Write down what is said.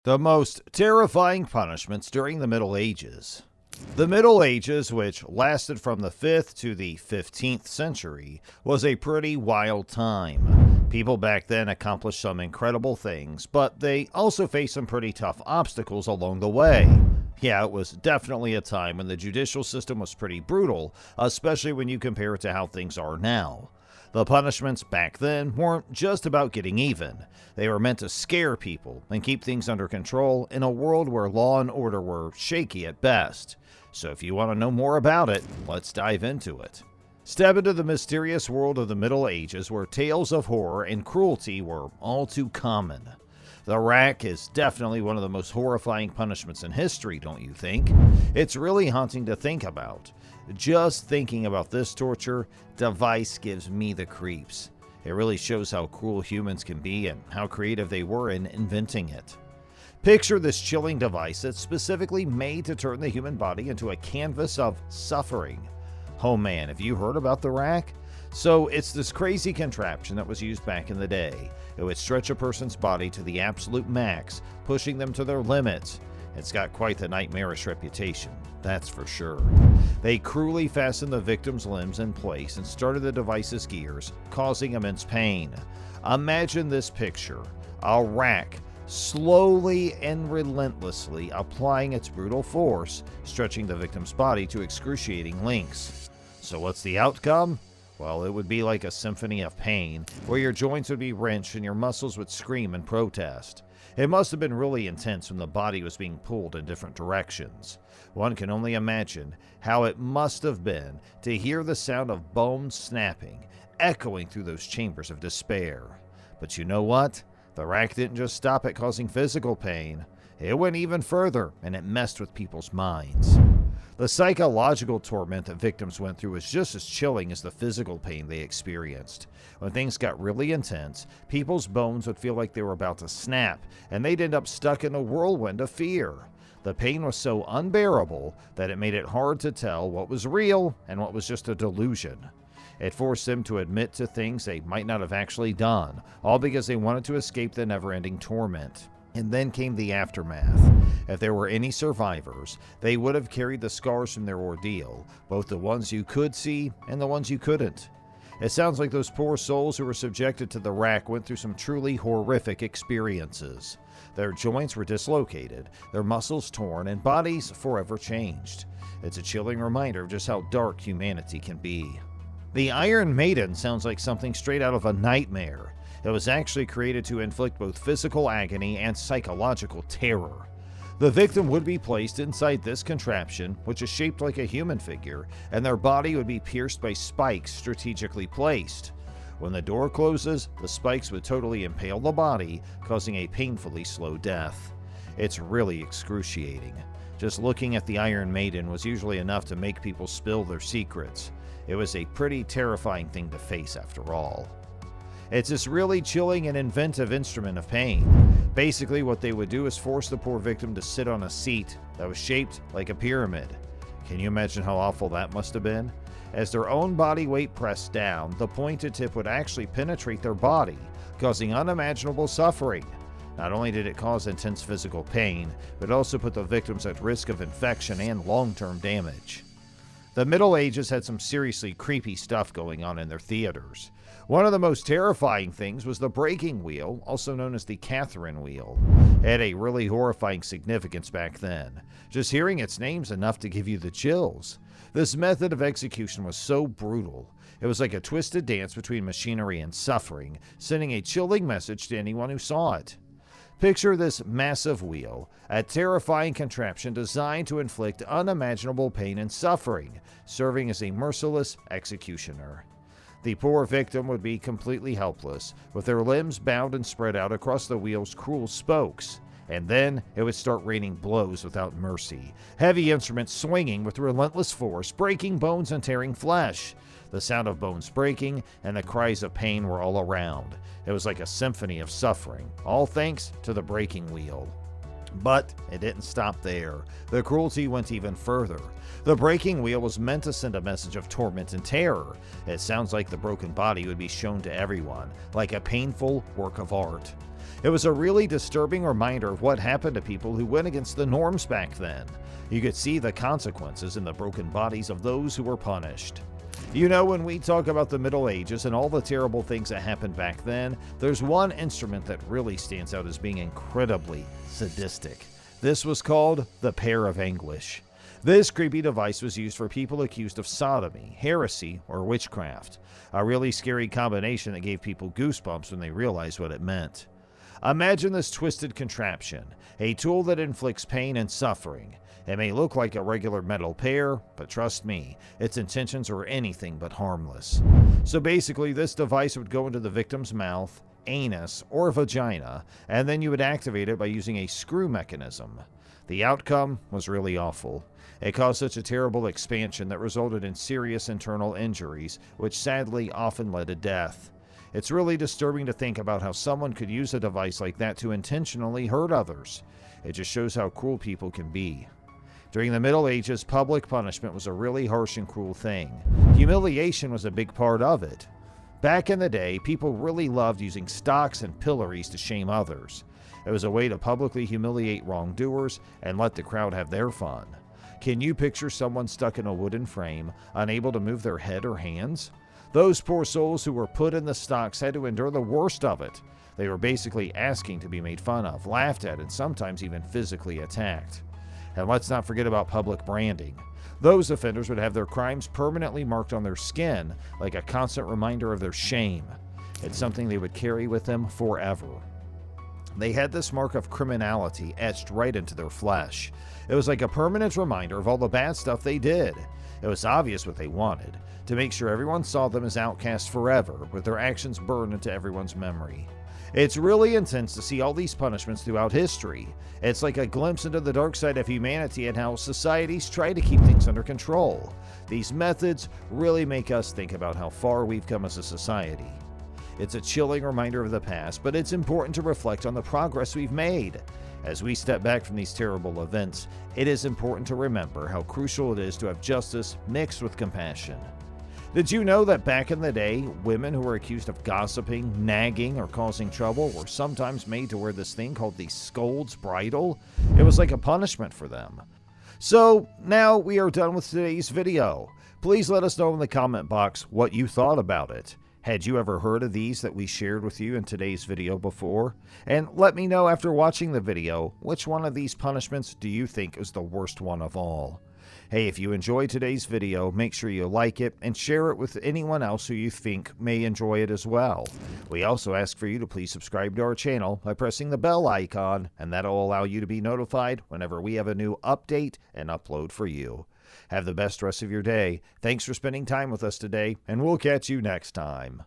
The most terrifying punishments during the Middle Ages. The Middle Ages, which lasted from the 5th to the 15th century, was a pretty wild time. People back then accomplished some incredible things, but they also faced some pretty tough obstacles along the way. Yeah, it was definitely a time when the judicial system was pretty brutal, especially when you compare it to how things are now. The punishments back then weren't just about getting even. They were meant to scare people and keep things under control in a world where law and order were shaky at best. So if you want to know more about it, let's dive into it. Step into the mysterious world of the Middle Ages where tales of horror and cruelty were all too common. The rack is definitely one of the most horrifying punishments in history, don't you think? It's really haunting to think about. Just thinking about this torture device gives me the creeps. It really shows how cruel humans can be and how creative they were in inventing it. Picture this chilling device that's specifically made to turn the human body into a canvas of suffering. Oh man, have you heard about the rack? So it's this crazy contraption that was used back in the day. It would stretch a person's body to the absolute max, pushing them to their limits. It's got quite the nightmarish reputation, that's for sure. They cruelly fastened the victim's limbs in place and started the device's gears, causing immense pain. Imagine this picture: a rack slowly and relentlessly applying its brutal force, stretching the victim's body to excruciating lengths. So what's the outcome? Well, it would be like a symphony of pain, where your joints would be wrenched and your muscles would scream in protest. It must have been really intense when the body was being pulled in different directions. One can only imagine how it must have been to hear the sound of bones snapping, echoing through those chambers of despair. But you know what? The rack didn't just stop at causing physical pain. It went even further, and it messed with people's minds. The psychological torment that victims went through was just as chilling as the physical pain they experienced. When things got really intense, people's bones would feel like they were about to snap, and they'd end up stuck in a whirlwind of fear. The pain was so unbearable that it made it hard to tell what was real and what was just a delusion. It forced them to admit to things they might not have actually done, all because they wanted to escape the never-ending torment. And then came the aftermath. If there were any survivors, they would have carried the scars from their ordeal, both the ones you could see and the ones you couldn't. It sounds like those poor souls who were subjected to the rack went through some truly horrific experiences. Their joints were dislocated, their muscles torn, and bodies forever changed. It's a chilling reminder of just how dark humanity can be. The Iron Maiden sounds like something straight out of a nightmare. It was actually created to inflict both physical agony and psychological terror. The victim would be placed inside this contraption, which is shaped like a human figure, and their body would be pierced by spikes strategically placed. When the door closes, the spikes would totally impale the body, causing a painfully slow death. It's really excruciating. Just looking at the Iron Maiden was usually enough to make people spill their secrets. It was a pretty terrifying thing to face after all. It's this really chilling and inventive instrument of pain. Basically, what they would do is force the poor victim to sit on a seat that was shaped like a pyramid. Can you imagine how awful that must have been? As their own body weight pressed down, the pointed tip would actually penetrate their body, causing unimaginable suffering. Not only did it cause intense physical pain, but also put the victims at risk of infection and long-term damage. The Middle Ages had some seriously creepy stuff going on in their theaters. One of the most terrifying things was the breaking wheel, also known as the Catherine wheel. It had a really horrifying significance back then. Just hearing its name's enough to give you the chills. This method of execution was so brutal. It was like a twisted dance between machinery and suffering, sending a chilling message to anyone who saw it. Picture this massive wheel, a terrifying contraption designed to inflict unimaginable pain and suffering, serving as a merciless executioner. The poor victim would be completely helpless, with their limbs bound and spread out across the wheel's cruel spokes. And then it would start raining blows without mercy, heavy instruments swinging with relentless force, breaking bones and tearing flesh. The sound of bones breaking and the cries of pain were all around. It was like a symphony of suffering, all thanks to the breaking wheel. But it didn't stop there. The cruelty went even further. The breaking wheel was meant to send a message of torment and terror. It sounds like the broken body would be shown to everyone, like a painful work of art. It was a really disturbing reminder of what happened to people who went against the norms back then. You could see the consequences in the broken bodies of those who were punished. You know, when we talk about the Middle Ages and all the terrible things that happened back then, there's one instrument that really stands out as being incredibly sadistic. This was called the Pear of Anguish. This creepy device was used for people accused of sodomy, heresy, or witchcraft. A really scary combination that gave people goosebumps when they realized what it meant. Imagine this twisted contraption, a tool that inflicts pain and suffering. It may look like a regular metal pear, but trust me, its intentions are anything but harmless. So basically, this device would go into the victim's mouth, anus, or vagina, and then you would activate it by using a screw mechanism. The outcome was really awful. It caused such a terrible expansion that resulted in serious internal injuries, which sadly often led to death. It's really disturbing to think about how someone could use a device like that to intentionally hurt others. It just shows how cruel people can be. During the Middle Ages, public punishment was a really harsh and cruel thing. Humiliation was a big part of it. Back in the day, people really loved using stocks and pillories to shame others. It was a way to publicly humiliate wrongdoers and let the crowd have their fun. Can you picture someone stuck in a wooden frame, unable to move their head or hands? Those poor souls who were put in the stocks had to endure the worst of it. They were basically asking to be made fun of, laughed at, and sometimes even physically attacked. And let's not forget about public branding. Those offenders would have their crimes permanently marked on their skin, like a constant reminder of their shame. It's something they would carry with them forever. They had this mark of criminality etched right into their flesh. It was like a permanent reminder of all the bad stuff they did. It was obvious what they wanted, to make sure everyone saw them as outcasts forever, with their actions burned into everyone's memory. It's really intense to see all these punishments throughout history. It's like a glimpse into the dark side of humanity and how societies try to keep things under control. These methods really make us think about how far we've come as a society. It's a chilling reminder of the past, but it's important to reflect on the progress we've made. As we step back from these terrible events, it is important to remember how crucial it is to have justice mixed with compassion. Did you know that back in the day, women who were accused of gossiping, nagging, or causing trouble were sometimes made to wear this thing called the scold's bridle? It was like a punishment for them. So now we are done with today's video. Please let us know in the comment box what you thought about it. Had you ever heard of these that we shared with you in today's video before? And let me know after watching the video, which one of these punishments do you think is the worst one of all? Hey, if you enjoyed today's video, make sure you like it and share it with anyone else who you think may enjoy it as well. We also ask for you to please subscribe to our channel by pressing the bell icon, and that'll allow you to be notified whenever we have a new update and upload for you. Have the best rest of your day. Thanks for spending time with us today, and we'll catch you next time.